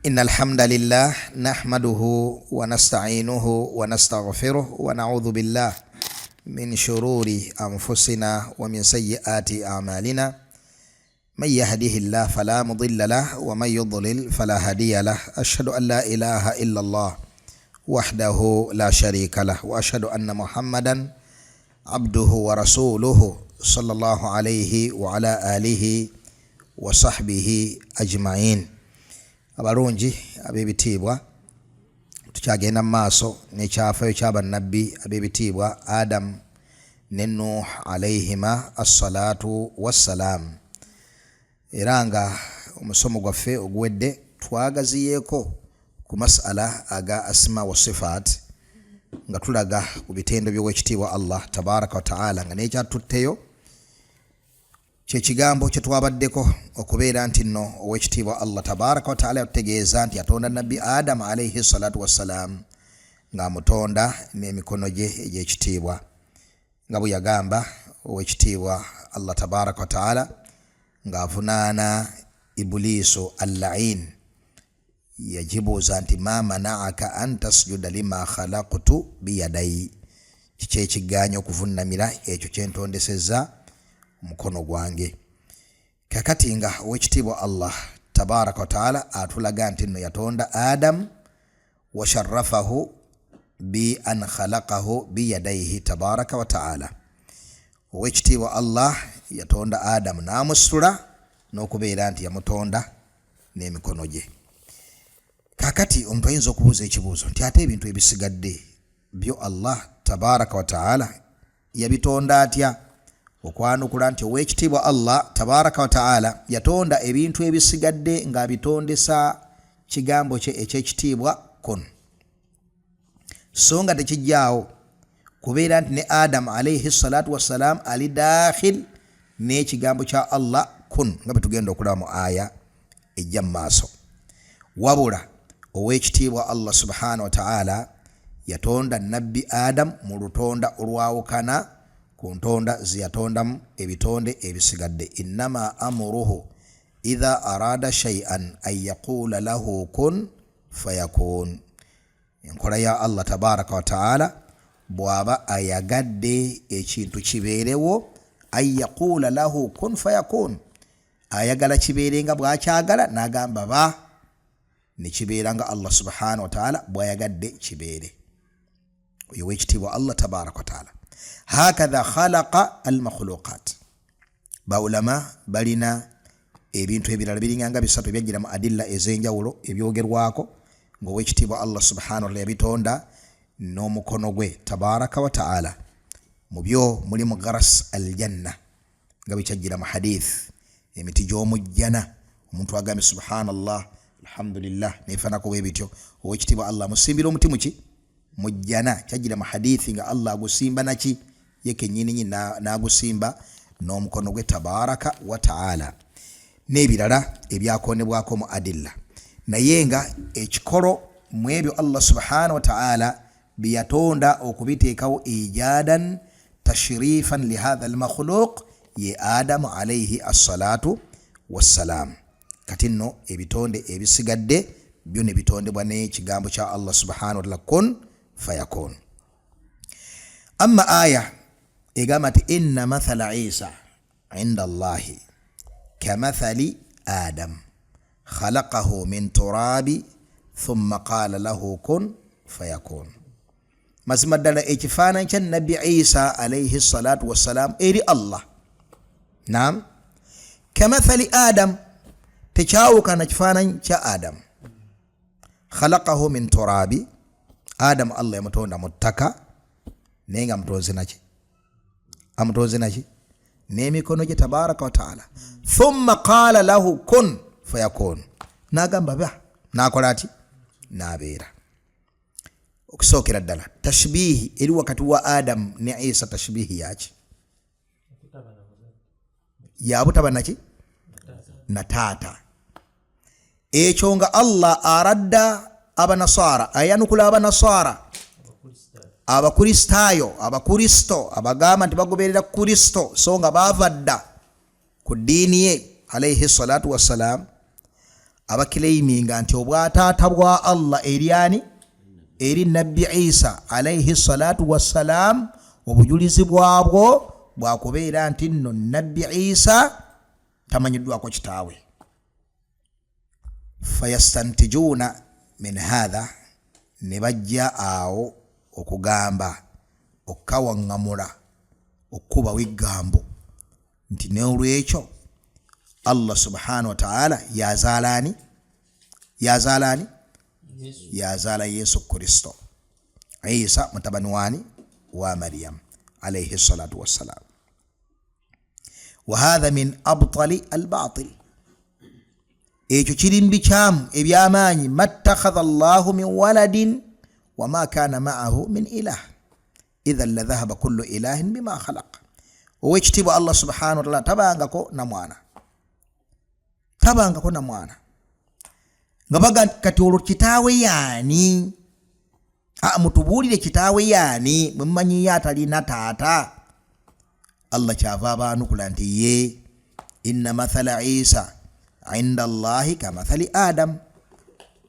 إن الحمد لله نحمده ونستعينه ونستغفره ونعوذ بالله من شرور أنفسنا ومن سيئات أعمالنا من يهده الله فلا مضل له ومن يضلل فلا هادي له أشهد أن لا إله إلا الله وحده لا شريك له وأشهد أن محمدا عبده ورسوله صلى الله عليه وعلى آله وصحبه أجمعين. Abarungi abebitibwa tukyagenda maaso n'ekyafayo ky'abannabbi abebitibwa Adam ne Nuh alayhima assalatu wassalam. Era nga omusomo gwaffe oguwedde twagaziyeeko ku masala aga asma wa sifat nga tulaga ku bitendo by'owekitiibwa Allah tabaraka wa ta'ala nga n'ekyatutteyo kye kigambo kye twabaddeko okubeera nti nno owekitiibwa Allah tabaraka wa ta'ala yategeeza nti yatonda nabbi Adam alayhi salatu wassalam nga amutonda n'emikono gye egy'ekitiibwa nga bwe yagamba owekitiibwa Allah tabaraka wa ta'ala ng'avunaana Ibuliiso al-la'in yajibuuza nti ma mana'aka an tasjuda lima khalaqtu biyadayi, kiki ekigaanya okuvunnamira ekyo kye ntondesezza mukono gwange. Kakati nga owekitiibwa Allah tabaraka wa ta'ala atulaga nti nno yatonda Adam wa sharrafahu bi an khalaqahu biyadaihi tabaraka wa ta'ala. Owekitiibwa Allah yatonda Adam n'amusitula n'okubeera nti yamutonda n'emikono gye. Kakati omuntu ayinza okubuuza ekibuuzo nti ate ebintu ebisigadde byo Allah tabaraka wa ta'ala yabitonda atya? Okwanukula nti owekitiibwa Allah tabaraka wa ta'ala yatonda ebintu ebisigadde ng'abitondesa kigambo kye ekyekitiibwa kun. So nga tekijjaawo kubeera nti ne Adam alayhi salatu wassalam ali dakhil n'ekigambo kya Allah kun nga bwe tugenda okulaba mu aya ejja mu maaso. Wabula owekitiibwa Allah subhanahu wa ta'ala yatonda nabbi Adam mu lutonda olwawukana ku ntonda ziyatondamu ebitonde ebisigadde. Innama amuruhu idha arada shay'an an yaqula lahu kun fayakun. Enkola ya Allah tabaraka wa ta'ala bw'aba ayagadde ekintu kibeerewo an yaqula lahu kun fayakun, ayagala kibeere nga bw'akyagala n'agamba ba, ne kibeera nga Allah subhanahu wa ta'ala bw'ayagadde kibeere. Oyo wekitiibwa Allah tabaraka wa ta'ala. Hakadha khalaqa al-makhluqat. Baulama balina ebintu ebirala biringanga bisatu ebyajjira mu adilla ez'enjawulo ebyogerwako ng'owekitiibwa Allah subhanahu wa ta'ala yabitonda n'omukono gwe tabaraka wa ta'ala. Mu byo mulimu gharas al-janna nga bikyajjira mu hadith, emiti gy'omujjana omuntu agambye subhanallah alhamdulillah nefanako bwe bityo. Owekitiibwa Allah musimbira omuti muki mujjana, kyajjira mu hadithi nga Allah agusimba naki ye kennyini n'agusimba n'omukono gwe tabaraka wa ta'ala, n'ebirala ebyakonebwako mu adilla. Naye nga ekikolo mu ebyo Allah subhanahu wa ta'ala biyatonda okubiteekawo ijadan tashrifan li hadha al-makhluq ye Adamu alayhi assalatu wassalam. Kati nno ebitonde ebisigadde byo ne bitondebwa n'ekigambo kya Allah subhanahu wa ta'ala kun fayakun. Amma aya egamba nti inna mathala Isa inda Allahi kamathali Adam khalaqahu min turabi thumma qala lahu kun fayakun. Mazima ddala ekifaananyi kya nabbi Isa alayhi salatu wassalam eri Allah, naam, kamathali Adam, tekyawukana kifaananyi kya Adam. Khalaqahu min turabi, Adam Allah yamutonda mu ttaka naye nga amutonze naki n'emikono gye tabaraka wa ta'ala. Thumma qala lahu kun fayakun, n'agamba ba, n'akola ati n'abeera. Okusookera ddala tashbihi eri wakati wa Adam ne Isa, tashbihi yaki yabutaba naki na taata. Ekyo nga Allah aradda abanasara, ayanukula abanasara, abakristaayo, abakristo abagamba nti bagoberera Kristo so nga baavadda ku ddiini ye alayhi salatu wassalam. abakilaiminga nti obwataata bwa Allah eriani eri Nabbi Isa alayhi salatu wassalam obujulizi bwabwo bwakubeera nti nno Nabbi Isa tamanyiddwako kitaawe. Fayastantijuna min hadha, ne bajja awo okugamba okawaŋŋamula okuba weggambo nti n'olwekyo Allah subhanahu wa ta'ala yazaalani yazaala Yesu Kristo Isa mutabani wani wa Maryam alayhi salatu wassalam. Wa hadha min abtali albatil, ekyo kirimbi kyamu ebyamaanyi. Mattakhadha Allahu min waladin wama kana ma'ahu min ilah idhan la dhahaba kullu ilahin bima khalaq. Owekitiibwa Allah subhanahu wa ta'ala tabangako na mwana nga baga kati olwo kitaawe yaani? Mutubuulire kitaawe yaani mummanyi atalina taata. Allah kyava abaanukula nti ye inna mathala Isa inda Allahi kamathali Adam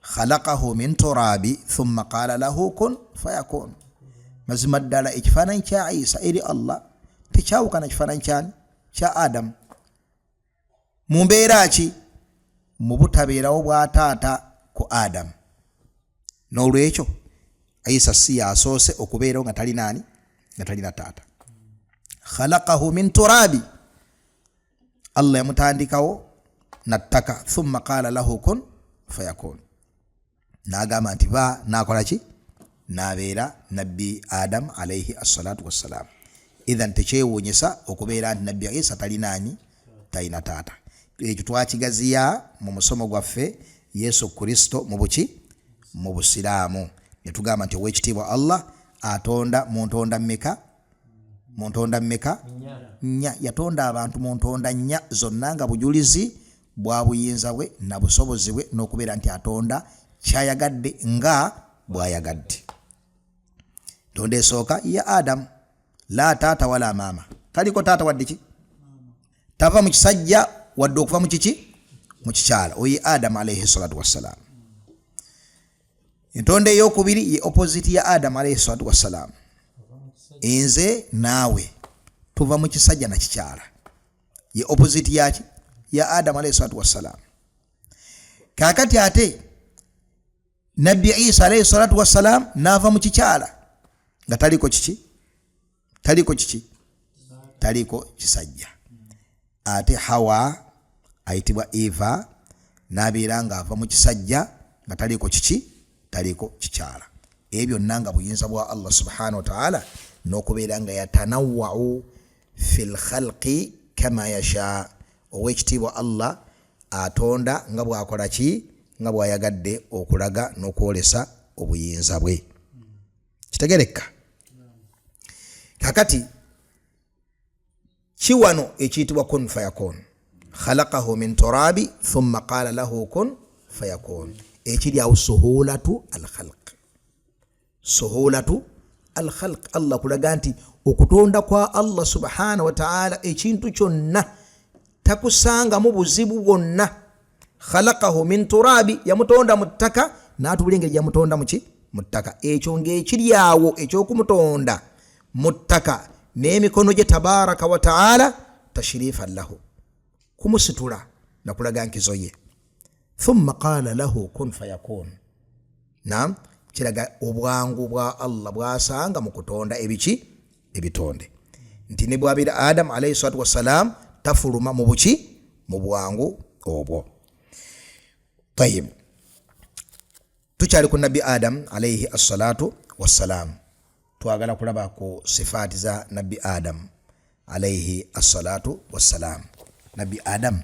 khalaqahu min turabi thumma qala lahu kun fayakun. Mazima ddala ekifaananyi kya Isa eri Allah tekyawukana kifaananyi kya Adam. Mu mbeera ki? Mu butabeerawo bwa taata ku Adam. N'olwekyo Isa si yasoose okubeerawo nga talina taata. Khalaqahu min turabi, Allah yamutandikawo nattaka thumma qala lahu kun fayakun. N'agamba nti ba, nakola ki? N'abeera Nabbi Adam alayhi assalatu wassalam. Idhan tekyewuunyisa okubeera nti Nabbi Isa talina taata. Ekyo twakigaziya mu musomo gwaffe Yesu Kristo mu Busiraamu. Ne tugamba nti owekitiibwa Allah atonda mu ntonda mmeka? Nnya. Yatonda abantu mu ntonda nnya zonna nga bujulizi bwa buyinza bwe na busobozi bwe n'okubeera nti atonda kyayagadde nga bwayagadde. Tonda esooka ya Adam, la taata wala maama. Taliko taata wadde ki? Tava mu kisajja wadde okuva mu kiki? Mu kikyala. Oyi Adam alayhi salatu wassalam. Entonda ey'okubiri ye opposite ya Adam alayhi salatu wassalam. Nze naawe tuva mu kisajja na kikyala. Ye opposite yaki? Ya Adam alayhi salatu wassalam. Kakati ate Nabbi Isa alayhi salatu wassalam naava mu kikyala nga taliko kisajja. Ate Hawa ayitibwa Eva n'abeera nga ava mu kisajja nga taliko kikyala. Ebyo nanga buyinza bwa Allah subhanahu wa ta'ala n'okubeera nga yatanawwa'u fil khalqi kama yasha. Owekitiibwa Allah atonda nga bwakola ki? Nga bwayagadde okulaga n'okwolesa obuyinza bwe. Kitegereka? Kakati kiwano ekiyitibwa kun fayakun. Khalaqahu min turabi thumma qala lahu kun fayakun. Ekiri awo suhulatu al-khalq. Allah kulaga nti okutonda kwa Allah subhanahu wa ta'ala ekintu kyonna takusanga mu buzibu bwonna. Khalaqahu min turabi, yamutonda mu ttaka, n'atubula engeri yamutonda mu ttaka. Ekyo ng'ekiri awo ekyokumutonda mu ttaka n'emikono gye tabaraka wa ta'ala tashrifan lahu, kumusitula na kulaga nkizo ye. Thumma qala lahu kun fayakun. Naam, kiraga obwangu bwa Allah bwasanga mu kutonda ebitonde. Nti ne bwabira Adam alayhi salatu wassalam tafuluma mu bwangu obwo. Tayyib, tukyali ku Nabbi Adam alayhi assalatu wassalam. Twagala kulaba ku sifaati za Nabbi Adam alayhi assalatu wassalam. Nabbi Adam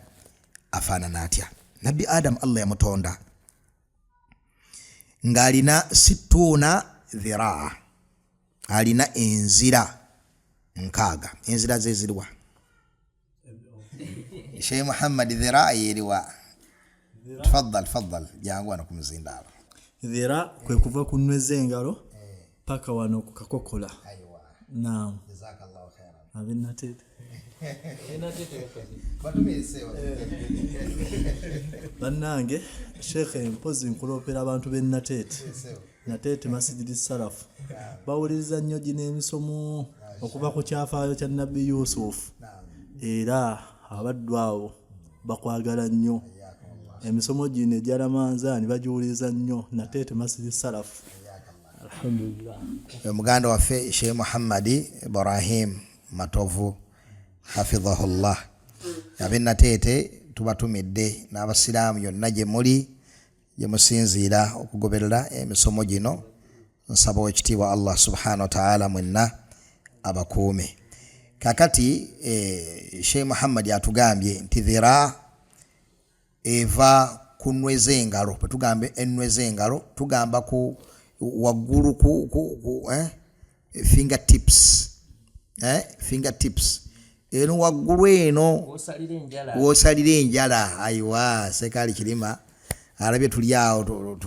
afaanana atya? Nabbi Adam Allah yamutonda ng'alina 60 dhiraa, alina enzira 6. Enzira ze ziriwa? Sheikh Muhammad dhiraa yeriwa? Tfaddal jangu wano kumuzindalo. Dhiraa kwe kuva ku nnwe z'engalo paka wano ku kakokola. Naam. Jazakallahu khairan. Abennatete. Bannange Sheikh mpozi nkulopera abantu b'Ennatete. Natete Masjid Salafu. Bawuliriza nnyo gino emisomo okuva ku kyafaayo kya Nabbi Yusuf. Era abaddu abo bakwagala nnyo. Emisomo gino egya Ramanzaani bagiwuliriza nnyo Natete Masjid Salafu. Alhamdulillah. Muganda waffe Sheikh Muhammad Ibrahim Matovu hafidhahullah. Abennatete tubatumidde n'abasiraamu yonna gye muli gye musinziira okugoberera emisomo gino. Nsaba ekitiibwa Allah subhanahu wa ta'ala mwenna abakuume. Kakati Sheikh Muhammad atugambye nti dhira eva kunweze engalo. Bwe tugambe enweze engalo tugamba ku waggulu ku fingertips. Fingertips. Eno waggulu eno wosalira enjala. Ayiwa Sekali Kirima alabye tuli awo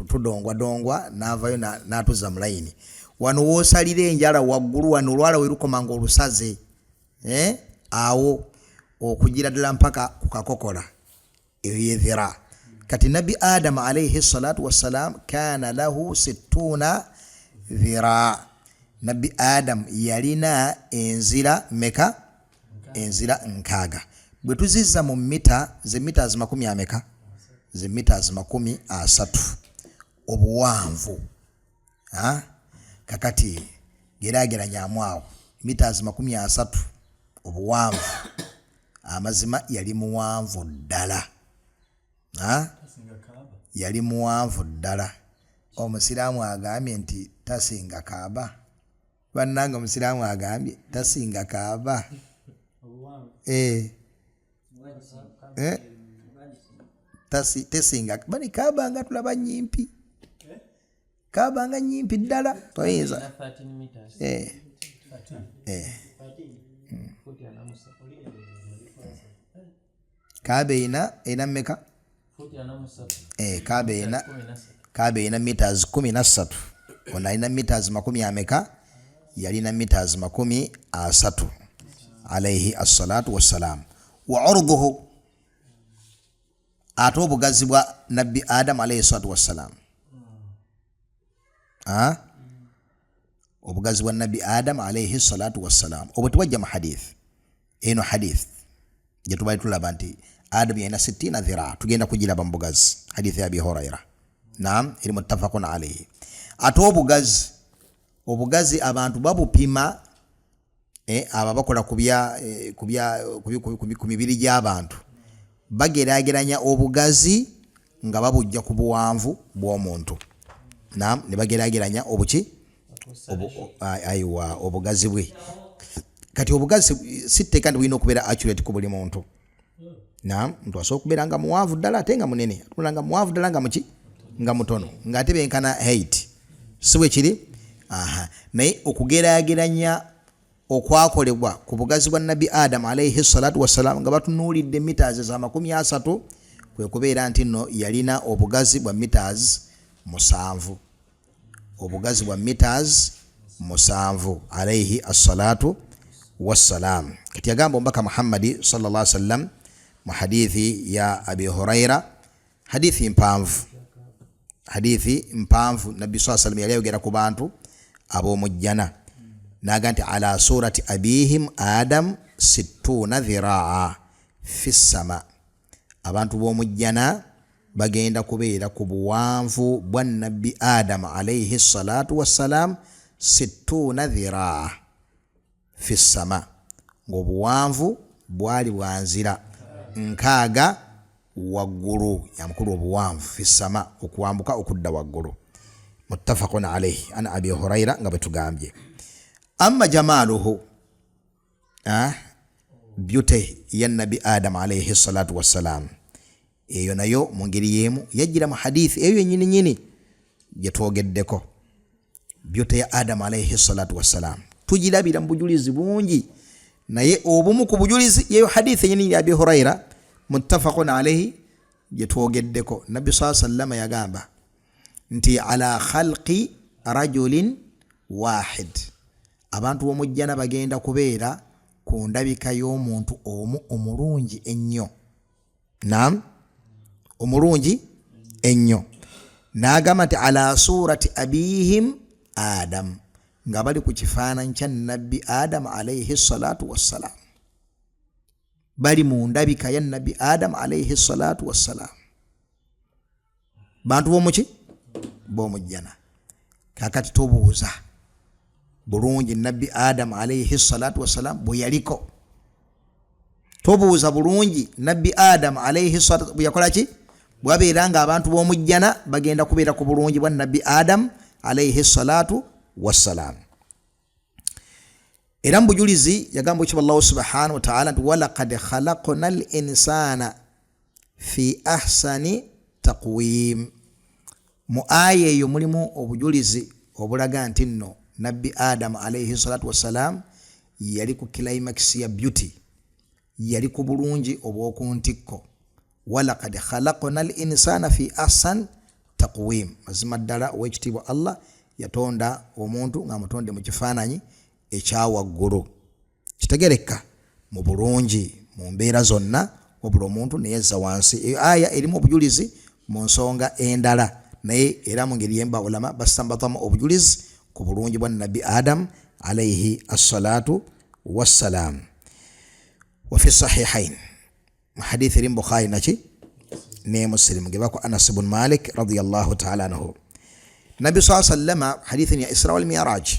tudongwa n'avayo n'atuzza mu layini. Wano wosalira enjala waggulu wano olwala werukomanga olusaze. Awo okugira ddala mpaka ku kakokola. Eyo yedhira. Kati Nabi Adam alayhi salatu wassalam kana lahu 60 dhira. Nabi Adam yalina enzira meka? Enzira nkaaga. Bwe tuzizza mu mita ze meters 10 ameka? Ze meters 30 obuwanvu. Kakati geraageranyaamu awo meters 30 obuwanvu. Amazima yali muwanvu ddala. Yali muwanvu ddala. Omusiraamu agambye nti tasinga Kaaba. Bannanga omusiraamu agambye tasinga Kaaba. Tesinga bani Kaaba nga tulaba nyimpi. Kaaba nga nyimpi ddala. Toyinza. Kaaba ina meka? Kaaba ina meters 13. Ona ina meters 10 ameka? Yalina meters 30 alayhi as-salatu was-salam. Wa urduhu ate obugazi bwa Nabbi Adam alayhi salatu wassalam. Obugazi bwa Nabbi Adam alayhi salatu wassalam obwo tewajja mu hadith. Eno hadith gye tubaali tulaba nti Adam yalina 60 dhira. Tugenda kugiraba mu bugazi hadith ya Abi Huraira. Naam, eri muttafaqun alayhi. Ate obugazi abantu babupima ababakola ku mibiri gy'abantu bageraageranya obugazi nga babujja ku buwanvu bw'omuntu. Naam, ne bageraageranya obuki? Ayiwa obugazi bwe. Kati obugazi sitteeka nti bulina okubeera accurate ku buli muntu. Naam, muntu asobola okubeera nga muwanvu ddala ate nga munene. Atula nga muwanvu ddala nga muki? Nga mutono. Ng'ate benkana height. Si bwe kiri? Naye okugeraageranya okwakolebwa ku bugazi bwa Nabi Adam alayhi salatu wassalam nga batunuulidde meters za 30 kwe kubeera nti nno yalina obugazi bwa meters 7. Obugazi bwa meters 7 alayhi as-salatu wassalam. Kati yagamba omubaka Muhammad sallallahu alaihi wasallam mu hadithi ya Abi Huraira, hadithi mpanvu Nabi sallallahu alaihi wasallam yali ayogera ku bantu ab'omujjana naga nti ala surati abihim Adam 60 dhiraa fi sama. Abantu b'omujjana bagenda kubeera ku buwanvu bwa Nabbi Adam alayhi salatu wassalam 60 dhiraa fi sama. Ng'obuwanvu bwali bwanzira nkaaga waggulu. Yamukulu obuwanvu fi sama okuwambuka okudda waggulu. Muttafaqun alayhi ana Abi Huraira nga betugambye. Amma jamaluhu beauty ya Nabi Adam alayhi salatu wassalam. Eyo nayo mu ngeri yemu yajjira mu hadithi eyo nyini gye twogeddeko. Beauty ya Adam alayhi salatu wassalam tugirabira mu bujulizi bungi, naye obumu ku bujulizi yeyo hadithi nyini ya Abi Huraira muttafaqun alayhi gye twogeddeko. Nabbi sallallahu alayhi wasallam yagamba nti ala khalqi rajulin wahid, abantu b'omujjana bagenda kubeera ku ndabika y'omuntu omu omulungi ennyo. Naam, omulungi ennyo. N'agamba nti ala surati abihim Adam, nga bali ku kifaananyi kya nabbi Adam alayhi salatu wassalam. Bali mu ndabika ya nabbi Adam alayhi salatu wassalam. Bantu b'omuki b'omujjana. Kakati tobuuza bulungi nabbi Adam alayhi salatu wassalam bwe yaliko. Tobuuza bulungi nabbi Adam alayhi salatu bwe yakola ki? Bwabeera nga abantu b'omujjana bagenda kubeera ku bulungi bwa nabbi Adam alayhi salatu wassalam. Era mbujulizi yagamba ekyo Allah subhanahu wa ta'ala nti walaqad khalaqnal insana fi ahsani taqwim. Mu aya eyo mulimu obujulizi obulaga nti nno nabbi Adam alayhi salatu wassalam yali ku climax ya beauty, yali ku bulungi obw'okuntikko. Walaqad khalaqnal insana fi ahsani taqwim. Mazima ddala ow'ekitiibwa Allah yatonda omuntu ng'amutonde mu kifaananyi ekyawaggulu. Kitegereka mu bulungi mu mbeera zonna, wabula omuntu neyezza wansi. Eyo aya erimu obujulizi mu nsonga endala, naye era mu ngeri yemba ulama basambatamu obujulizi ku bulungi bwa nabbi Adam alayhi assalatu wassalam. Wa fi sahihain, hadithi eri mu Bukhari naki ne Muslim, gebako Anas ibn Malik radiyallahu ta'ala anhu. Nabi sallallahu alayhi wasallam hadithi ya Isra wal Mi'raj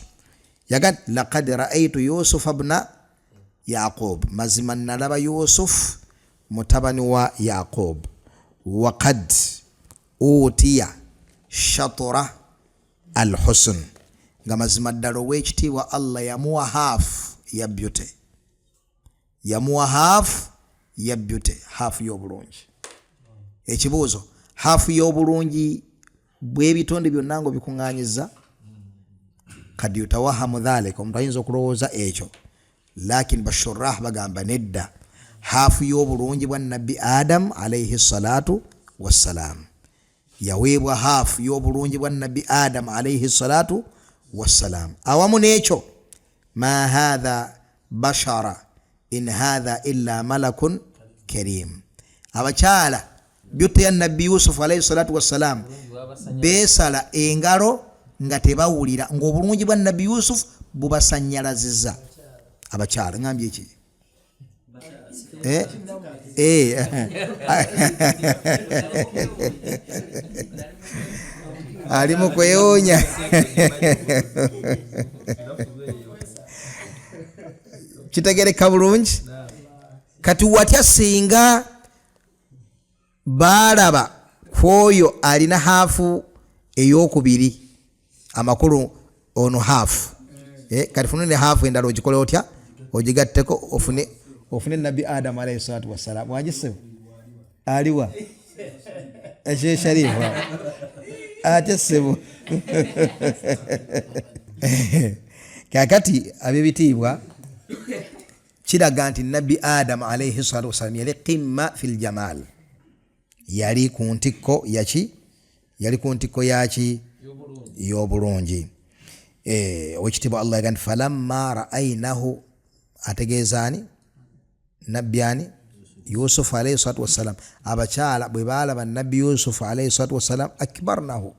yagat laqad ra'aytu Yusuf ibn Yaqub, mazima nalaba Yusuf mutabani wa Yaqub, wa qad utiya shatra al-husn, nga mazima ddala ow'ekitiibwa Allah yamuwa half ya beauty, yamuwa half ya beauty, half y'obulungi. Ekibuuzo, half y'obulungi bw'ebitonde byonna ngo bikuŋŋaanyizza? Kadi yutawahamu dhalika, omuntu ayinza okulowooza ekyo, lakin bashurrah bagamba nedda, half y'obulungi bwa nabbi Adam alayhi salatu wassalam. Yaweebwa half y'obulungi bwa nabbi Adam alayhi salatu wassalam. Awamu n'ekyo, ma hadha bashara in hadha illa malakun karim. Abakyala beauty ya nabbi Yusuf alayhi salatu wassalam beesala engalo nga tebawulira ng'obulungi bwa nabbi Yusuf bubasannyalazizza. Abakyala ngambye eki? Ali mu kweyoonya. Kitegereka bulungi? Kati watya singa baalaba kwoyo alina haafu ey'okubiri, amakulu ono haafu, kati funune haafu endala ogikole otya? Ogigatteko ofune nabbi Adam alayhi salatu wassalam. Wagisebo aliwa Sheikh Sharifa ate sebo. Kakati ab'ebitiibwa kiraga nti nabbi Adam alayhi salatu wassalam yali qimma fil jamal, yali ku ntikko yaki? Yali ku ntikko yaki? Y'obulungi. Owekitiibwa Allah yagamba falamma ra'aynahu, ategeezaani nabbi ani? Yusuf alayhi salatu wassalam. Abakyala bwe baalaba nabbi Yusuf alayhi salatu wassalam akbarnahu,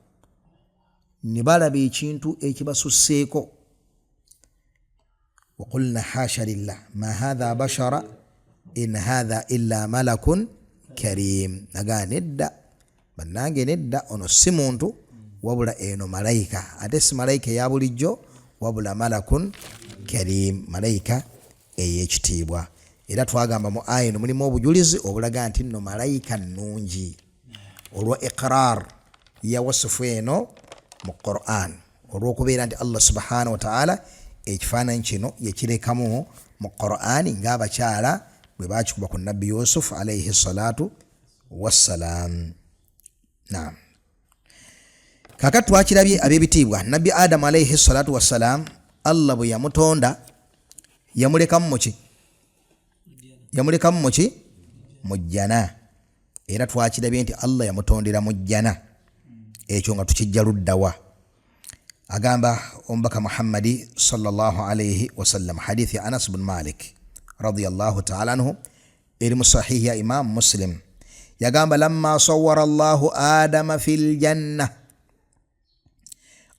ne balaba ekintu ekibasusseeko. wa qulna hasha lillah ma hadha bashara in hadha illa malakun karim. Nagaa nedda, bannange nedda, ono si muntu wabula eno malayika. Ate si malayika eya bulijjo wabula malakun karim, malayika ey'ekitiibwa. Era twagamba mu aya eno mulimu obujulizi obulaga nti nno malayika nnungi olwa iqrar ya wasifu eno mu Qur'an, olw'okubeera nti Allah subhanahu wa ta'ala ekifaananyi kino yekirekamu mu Qur'an ng'abakyala bwe bakikuba ku nabbi Yusuf alayhi salatu wassalam. Naam, kakati twakirabye ab'ebitiibwa nabbi Adam alayhi salatu wassalam, Allah bwe yamutonda yamulekamu muki? Yamulekamu muki? Mujjana. Era twakirabye nti Allah yamutondera mujjana, ekyo nga tukijja luddawa. Agamba omubaka Muhammadi sallallahu alayhi wasallam, hadithi ya Anas ibn Malik radiyallahu ta'ala anhu eri mu sahihi ya Imam Muslim yagamba lamma sawwara Allahu Adama fil janna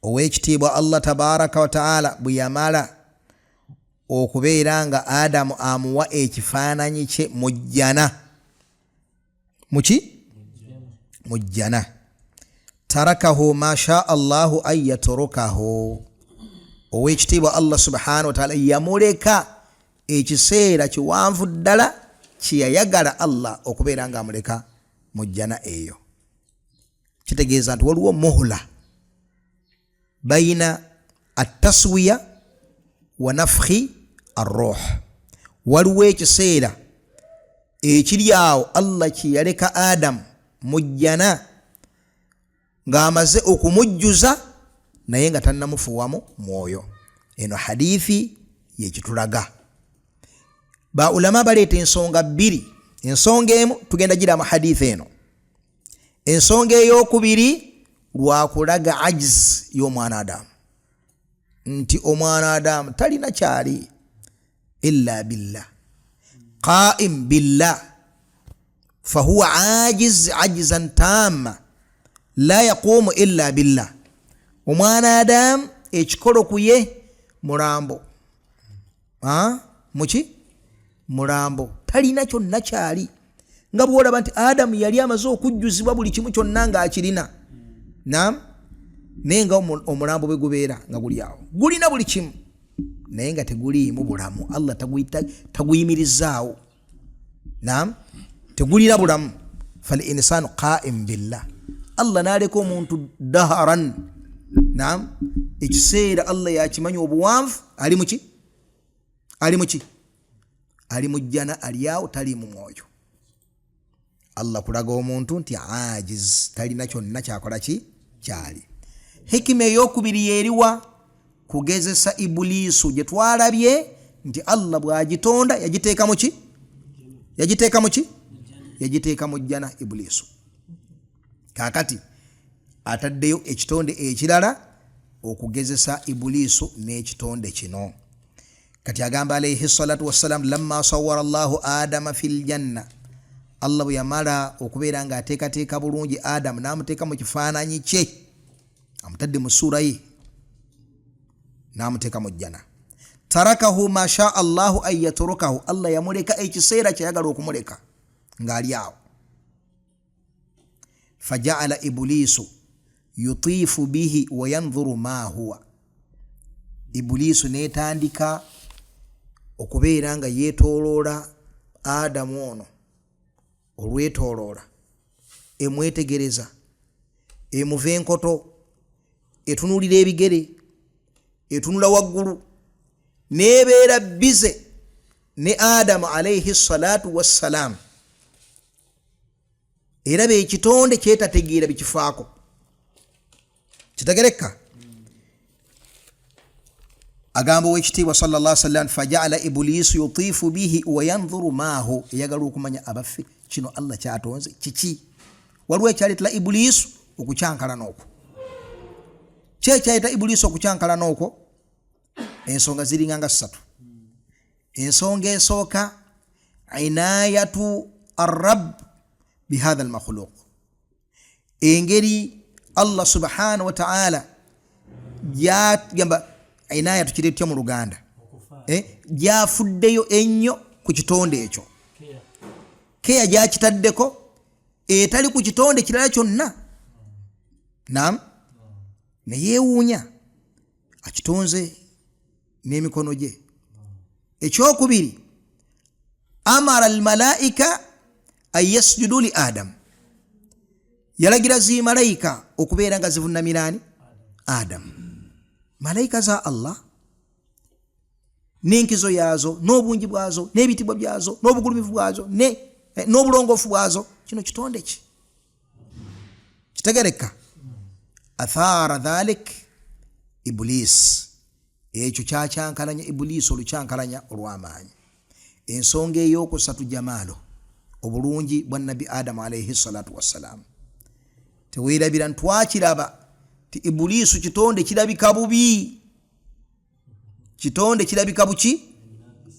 owekitiibwa Allah tabaraka wa ta'ala bwe yamala okubeera nga Adamu amuwa ekifaananyi kye mu jjana mu jjana tarakahu ma sha Allahu an yatrukahu owekitiibwa Allah subhanahu wa ta'ala yamuleka ekiseera kiwanvu ddala kiyayagala Allah okubeera nga amuleka mu jjana eyo. Kitegeeza nti waliwo muhula baina at-taswiya wa nafkhi ar-ruh, waliwo ekiseera ekiri awo Allah kiyaleka Adamu mu jjana ng'amaze okumujjuza naye nga tannamufuwamu mwoyo. Eno hadithi yekitulaga. Ba ulama baleeta ensonga bbiri. Ensonga emu tugenda gira mu hadithi eno. Ensonga ey'okubiri lwakulaga ajiz y'omwana Adamu, nti omwana Adamu talina kyali illa billah, qaim billah, fahuwa ajiz ajizan tamma la yaqumu illa billah. Omwana Adamu ekikolo kuye mulambo, mulambo, talina kyonna kyali. Nga bw'olaba nti Adamu yali amaze okujjuzibwa buli kimu kyonna ng'akirina, naye nga omulambo bwe gubeera nga guli awo, gulina buli kimu naye nga teguliimu bulamu. Allah taguyimirizaawo, tegulina bulamu. Fal insanu qaim billah, Allah n'aleka omuntu daharan, ekiseera Allah yakimanya obuwanvu, ali mu jjana, ali awo, tali mu mwoyo. Allah kulaga omuntu nti ajiz, talina kyonna kyakola kyali. Hikima ey'okubiri yeriwa kugezesa Ibulisu gye twalabye nti Allah bw'agitonda yagiteeka mu jjana Ibulisu. Kaakati ataddeyo ekitonde ekirala okugezesa Ibulisu n'ekitonde kino. Kati agamba alayhi salatu wassalam lamma sawwara Allahu Adama fil janna, Allah bwe yamala okubeera nga ateekateeka bulungi Adamu n'amuteeka mu kifaananyi kye, amutadde mu ssuura ye, n'amuteeka mu jjana. Tarakahu ma sha Allahu an yatrukahu, Allah yamuleka ekiseera kyayagala okumuleka ng'ali awo. Faja'ala Ibulisu yutiifu bihi wa yanzuru ma huwa, Ibulisu n'etandika okubeera nga yeetooloola Adamu ono olwetooloola, emwetegereza, emuva enkoto, etunuulira ebigere, etunula waggulu, n'ebeera bize ne Adamu alayhi salatu wassalam. Era beekitonde kyetategeera bikifaako. Kitegereka? Agamba owekitiibwa sallallahu alaihi wasallam faja'ala Ibulisu yutiifu bihi wa yanzuru maahu, eyagala okumanya abaffe kino Allah kyatonze kiki. Waliwo ekyaleetera Ibulisu okukyankalana okwo. Kyekyaleeta Ibulisu okukyankalana okwo? Ensonga ziringa nga ssatu. Ensonga esooka inayatu ar-rabb bihadha al-makhluq, engeri Allah subhanahu wa ta'ala gyagamba inaya tukiri tutya mu Luganda, gyafuddeyo ennyo ku kitonde ekyo, keya gyakitaddeko etali ku kitonde kirala kyonna. Ne yeewuunya akitonze n'emikono gye. Ekyokubiri, amara al-malaika an yasjudu li Adam, yalagira zi malaika okubeera nga zivunamirani Adam. Malaika za Allah n'enkizo yazo n'obungi bwazo n'ebitibwa byazo n'obugulumivu bwazo n'obulongoofu bwazo, kino kitonde ki? Kitegereka? Athara dhalik Iblis, ekyo kyakyankalanya Iblis, olukyankalanya olw'amaanyi. Ensonga ey'okusatu jamaalo, obulungi bwa Nabi Adamu alayhi salatu wassalam. Teweerabira ntwakiraba ti Ibulisu kitonde kirabika bubi, kitonde kirabika buki?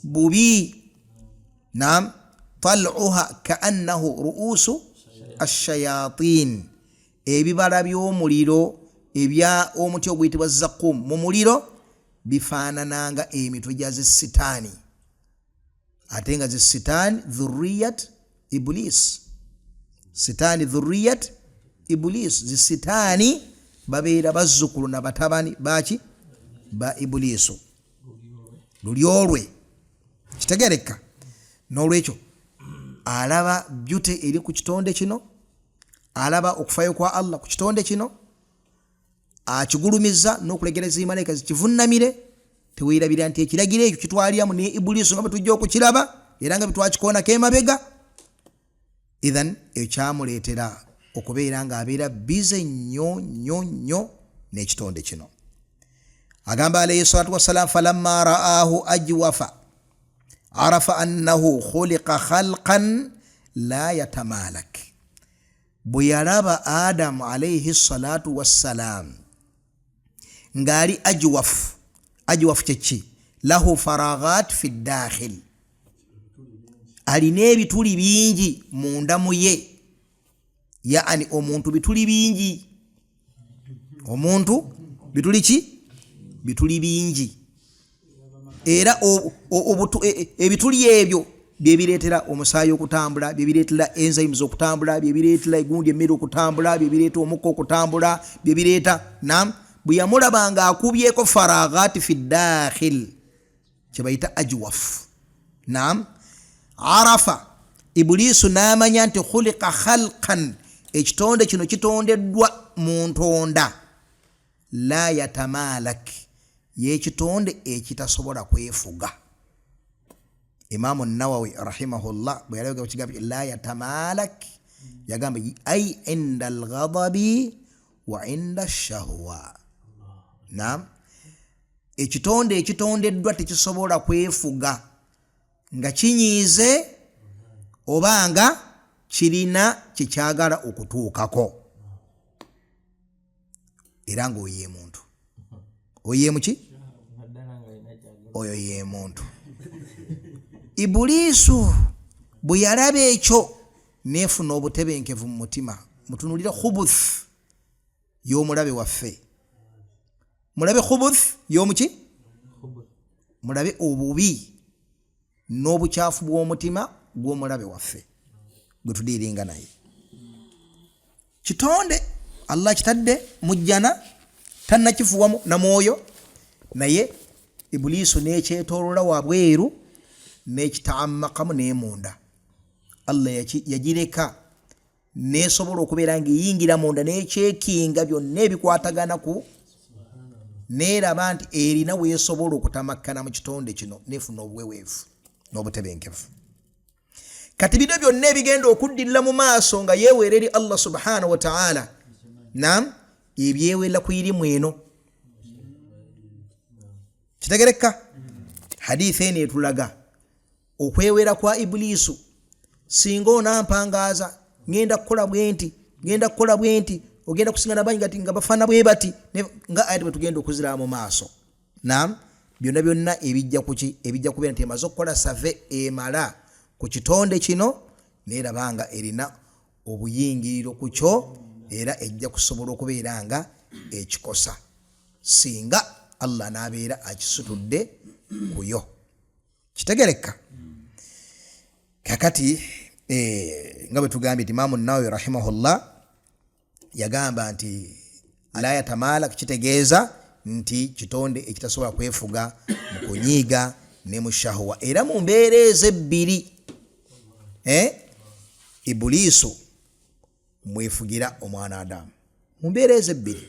Bubi. naam tal'uha ka'annahu ru'usu ash-shayatin ebibala by'omuliro ebya omuti oguyitibwa zaqqum mu muliro bifaanananga emitwe gya zisitaani ate nga zisitaani dhurriyat iblis sitaani dhurriyat iblis zisitaani babeera bazzukulu na batabani baki ba ibulisu lulyolwe kitegereka n'olwekyo alaba jute eri ku kitonde kino alaba okufayo kwa Allah ku kitonde kino akigulumiza n'okulegereza imalayika zikivunnamire teweerabira nti ekiragiro ekyo kitwaliramu ne ibulisu nga bwe tujja okukiraba era nga bwe twakikoonako emabega idhan ekyamuleetera okubeera nga abeera bize nnyo n'ekitonde kino agamba alayhi salatu wassalam falamma ra'ahu ajwafa arafa annahu khuliqa khalqan la yatamalak bwe yalaba adamu alayhi salatu wassalam ngaali ajwafu kyeki lahu faraghat fi dakhil alina ebituli bingi munda mu ye yaani omuntu bituli bingi omuntu bituli ki bituli bingi era ebituli ebyo byebireetera omusaayi okutambula byebireetera enzymes okutambula byebireetera egundi emmere okutambula byebireeta omukka okutambula byebireeta nam bwe yamulaba nga akubyeko faraghat fi dakhil kyebayita ajwaf nam arafa ibulisu n'amanya nti khuliqa khalqan ekitonde kino kitondeddwa mu ntonda la yatamalak yekitonde ekitasobola kwefuga Imamu Nawawi rahimahullah bwe yalaga kigambo la yatamalak yagamba ay inda al-ghadabi wa inda ash-shahwa naam ekitonde ekitondeddwa tekisobola kwefuga nga kinyiize obanga kirina kyekyagala okutuukako era ng'oyo muntu oyo muki oyo ye muntu ibulisu bwe yalaba ekyo neefuna obutebenkevu mu mutima mutunulira khubuth y'omulabe waffe mulabe khubuth y'omuki mulabe obubi n'obukyafu bw'omutima gw'omulabe waffe gwe tudiiringa naye kitonde Allah kitadde mujjana tannakifuwamu na mwoyo naye ibulisu n'ekyetoolola wabweru n'ekitaamakamu n'emunda Allah yagireka n'esobola okubeera ng'eyingira munda n'ekyekinga byonna ebikwatagana ku n'eraba nti erina weesobola okutamakkana mu kitonde kino n'efuna obuweweevu n'obutebenkevu kati bino byonna ebigenda okuddirira mu maaso nga yeeweera eri Allah subhanahu wa ta'ala naam ebyeweera ku irimu eno kitegereka hadithi eno etulaga okweweera kwa ibulisu singa onampangaza ngenda kukola bwenti ogenda kusingana bangi gati nga bafaana bwe bati nga ayati bwe tugenda okuzira mu maaso naam byonna ebijja kubeera nti emaze okukola save emala ku kitonde kino neeraba nga erina obuyingiriro ku kyo era ejja kusobola okubeera nga ekikosa singa Allah n'abeera akisutudde kuyo kitegereka kakati nga bwe tugambye Imamu Nawawi rahimahullah yagamba nti la yatamala kitegeeza nti kitonde ekitasobola kwefuga mu kunyiiga ne mu shahwa era mu mbeera ezebbiri ibulisu mwefugira omwana Adamu mu mbeera ezebbiri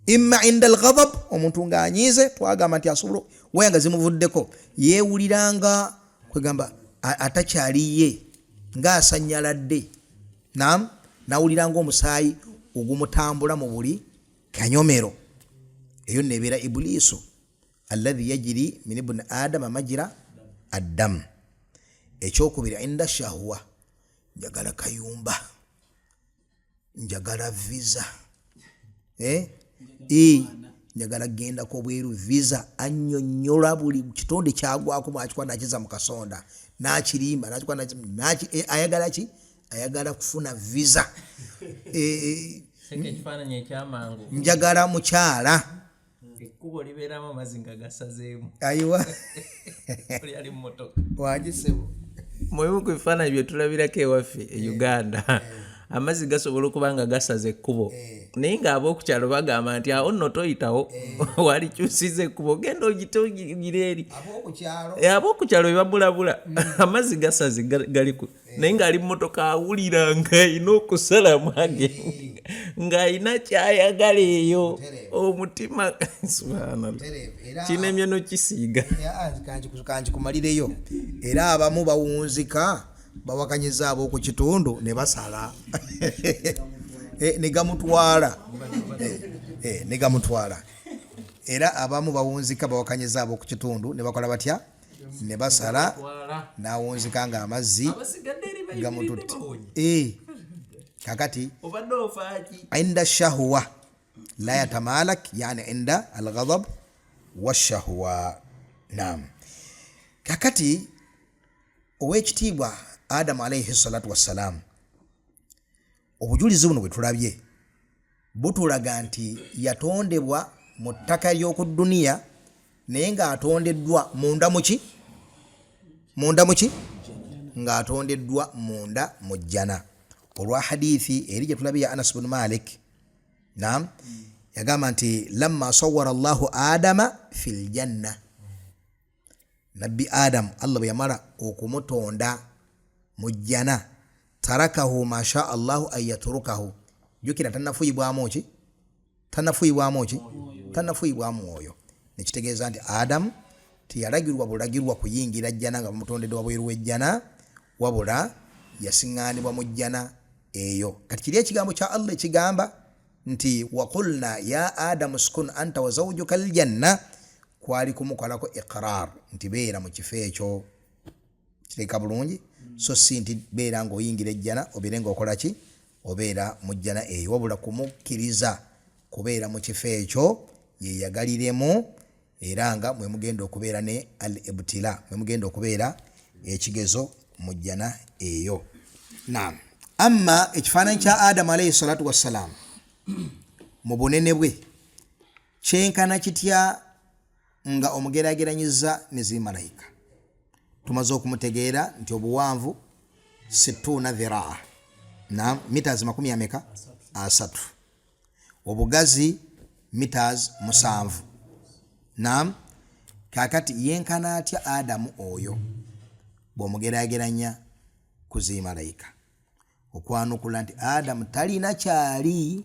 imma inda al-ghadab omuntu ng'anyiize twagamba nti asobola wayanga zimuvuddeko yeewuliranga kwegamba atakyaliye ng'asanyaladde naam nawuliranga omusaayi ogumutambula mu buli kanyomero eyo nebeera ibulisu alladhi yajri min ibn adama majra ad-dam ekyokubiri inda shahwa njagala kayumba njagala visa njagala genda ko bweru visa annyonnyola buli kitonde kyagwako mwakikwa nakiza mu kasonda nakirimba nakikwa ayagala ki ayagala kufuna visa ekifaananyi ekyamangu njagala mukyala ekkubo libeeramu amazinga gasazeemu ayiwa oli ali mmotoka wagisebo mubimu ku bifaananyi bye tulabirako ewaffe e Uganda amazzi gasobola okuba nga gasaza ekkubo naye ng'ab'okukyalo bagamba nti awo nno toyitawo walikyusiza ekkubo genda ogitogire eri ab'okukyalo be babulabula amazzi gasaze galiku naye ng'ali mmotoka awulira ng'ayina okusalamu agenda ng'ayina kyayagala eyo omutima kinemye nokisiiga kanjikumalireyo era abamu bawunzika bawakanyiza ab'oku kitundu ne basala ne gamutwala era abamu bawunzika bawakanyiza ab'oku kitundu ne bakola batya ne basala nawunzika nga amazzi gamututte kakati inda shahwa la yatamalak yani inda alghadab washahwa naam kakati owekitiibwa Adamu alayhi salatu wassalam obujulizi buno bwe tulabye butulaga nti yatondebwa mu ttaka ly'oku dduniya naye ng'atondeddwa munda muki ng'atondeddwa munda mu jjana olwa hadithi eri gye tulabye ya Anas bin Malik naam yagamba nti lamma sawwara Allahu Adama fil janna nabbi Adam Allah bwe yamala okumutonda mu jjana tarakahu ma sha Allahu an yatrukahu jukira tannafuyibwamu oyo nekitegeeza nti Adam tiyalagirwa bulagirwa kuyingira jjana nga bamutondeddwa bweru w'ejjana wabula yasiŋŋaanibwa mu jjana eyo kati kiri ekigambo kya Allah ekigamba nti waqulna ya Adamu uskun anta wa zawjuka aljanna kwali kumukolako iqrar nti beera mu kifo ekyo kireka bulungi so si nti beera ng'oyingira ejjana obeere ng'okola ki obeera mu jjana eyo wabula kumukkiriza kubeera mu kifo ekyo yeyagaliremu era nga mwe mugenda okubeera ne al ibtila mwe mugenda okubeera ekigezo mu jjana eyo naam amma ekifaananyi kya Adamu alayhi salatu wassalam mu bunene bwe kyenkana kitya nga omugeraageranyiza ne zimalayika tumaze okumutegeera nti obuwanvu 60 dhiraa na meters 3 obugazi meters 7 naam kakati yenkana atya Adamu oyo bw'omugeraageranya ku zimalayika okwanukula nti Adamu talina kyali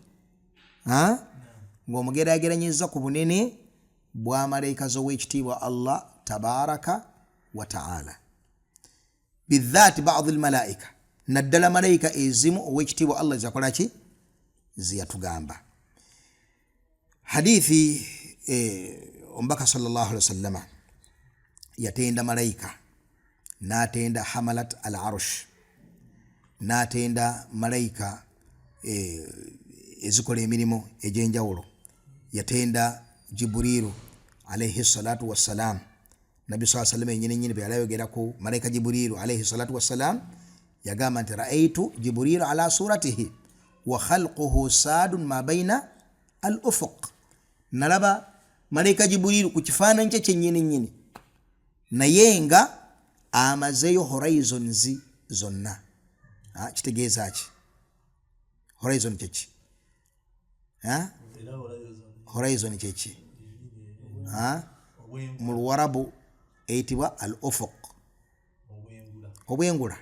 ng'omugeraageranyiza ku bunene bwa malayika z'owekitiibwa Allah tabaraka wa ta'ala bidhaati ba'dhi almalaika naddala malayika ezimu owekitiibwa Allah zakola ki ziyatugamba hadithi ombaka sallallahu alaihi wasallama yatenda malayika n'atenda hamalat al-arsh n'atenda malayika ezikola emirimu egy'enjawulo yatenda Jibrilu alayhi salatu wassalam Nabi sallallahu alayhi wasallam nyine bwe yalayogerako malaika Jibrilu alayhi salatu wassalam yagamba nti ra'aytu Jibrilu ala suratihi wa khalquhu sadun ma baina al-ufuq nalaba malaika Jibrilu ku kifaananyi kye nyine naye nga amazeyo horizons zonna kitegeeza ki horizon kyeki horizon kyeki mu Luwarabu eyitibwa al-ufuq obwengula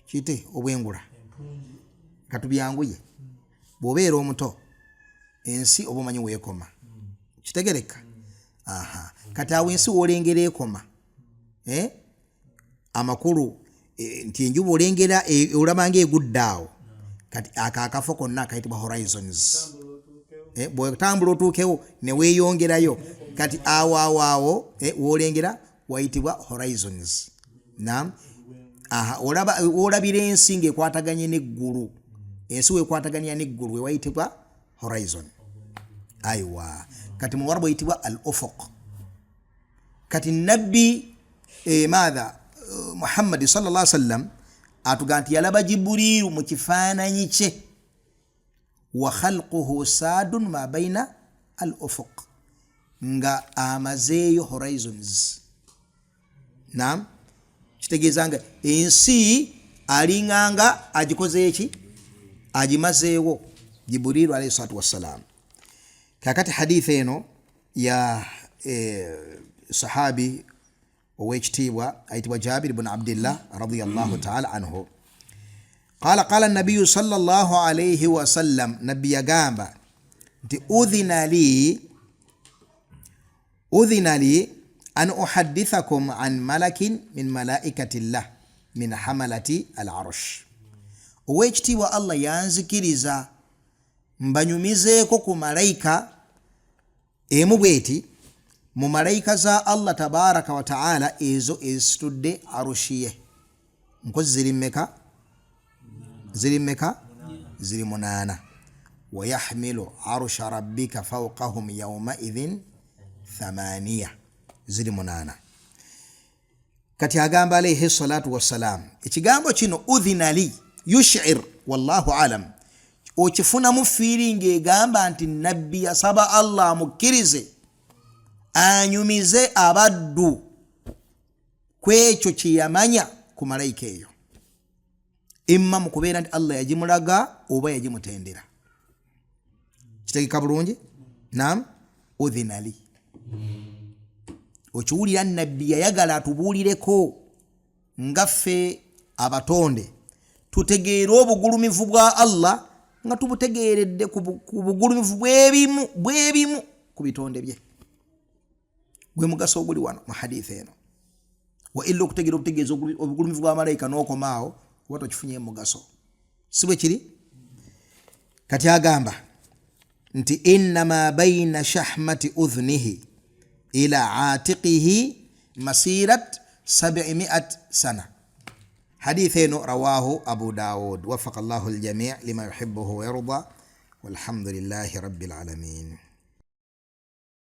kite obwengula katubyanguye bw'obeera omuto ensi oba omanyi weekoma kitegereka kati awo ensi woolengera ekoma amakulu nti enjuba olengera olaba ng'egudde awo kati akakafo konna akayitibwa horizons bwetambula otuukewo ne weeyongerayo kati awo woolengera wayitibwa horizons naam olabira ensi ng'ekwataganye n'eggulu ensi weekwataganya n'eggulu wewayitibwa horizon aywa kati mu warabo yitibwa al ufuq kati nabbi madha Muhammad sallallahu alaihi wasallam atuganti yalaba Jibrilu mu kifaananyi kye wa khalquhu sadun ma baina al ufuq nga amazeeyo horizons. Naam, kitegeeza nga ensi alinganga agikoze eki agimazeewo Jibrilu alayhi salatu wassalam. Kakati hadithi eno ya sahabi owekitiibwa ayitibwa Jabir ibn Abdillah radiyallahu ta'ala anhu qala an-nabiy sallallahu alayhi wa sallam, nabbi yagamba nti udhina li an uhaddithakum an malakin min malaikati llah min hamalati al-arsh. Owekitiibwa Allah yanzikiriza mbanyumizeeko ku malaika emu bweti mu malaika za Allah tabaraka wa ta'ala ezo ezitudde arushiye. Nkozi ziri mmeka ziri 8. wa yahmilu arusha rabbika fawqahum yawma idhin 8 ziri 8. kati agamba alayhi salatu wassalam ekigambo kino udhina li yush'ir wallahu alam okifuna mu feeling egamba nti nabbi yasaba Allah mukkirize anyumize abaddu kwekyo kiyamanya ku malaika eyo, imma mu kubeera nti Allah yagimulaga oba yagimutendera. Kitegeka bulungi? Naam, udhina li okiwulira nabbi yayagala atubuulireko ngaffe abatonde tutegeera obugulumivu bwa Allah nga tubutegeeredde ku bugulumivu bwebimu ku bitonde bye. Gwe mugaso oguli wano mu hadithi eno. Wa illa okutegeera obutegeeza obugulumivu bwa malayika n'okomaawo wato kifunye mugaso. Si bwe kiri? Kati agamba nti innama bayna shahmati udhnihi ila atiqihi masirat 700 sana. حديث رواه أبو داود وفق الله الجميع لما يحبه ويرضى والحمد لله رب العالمين.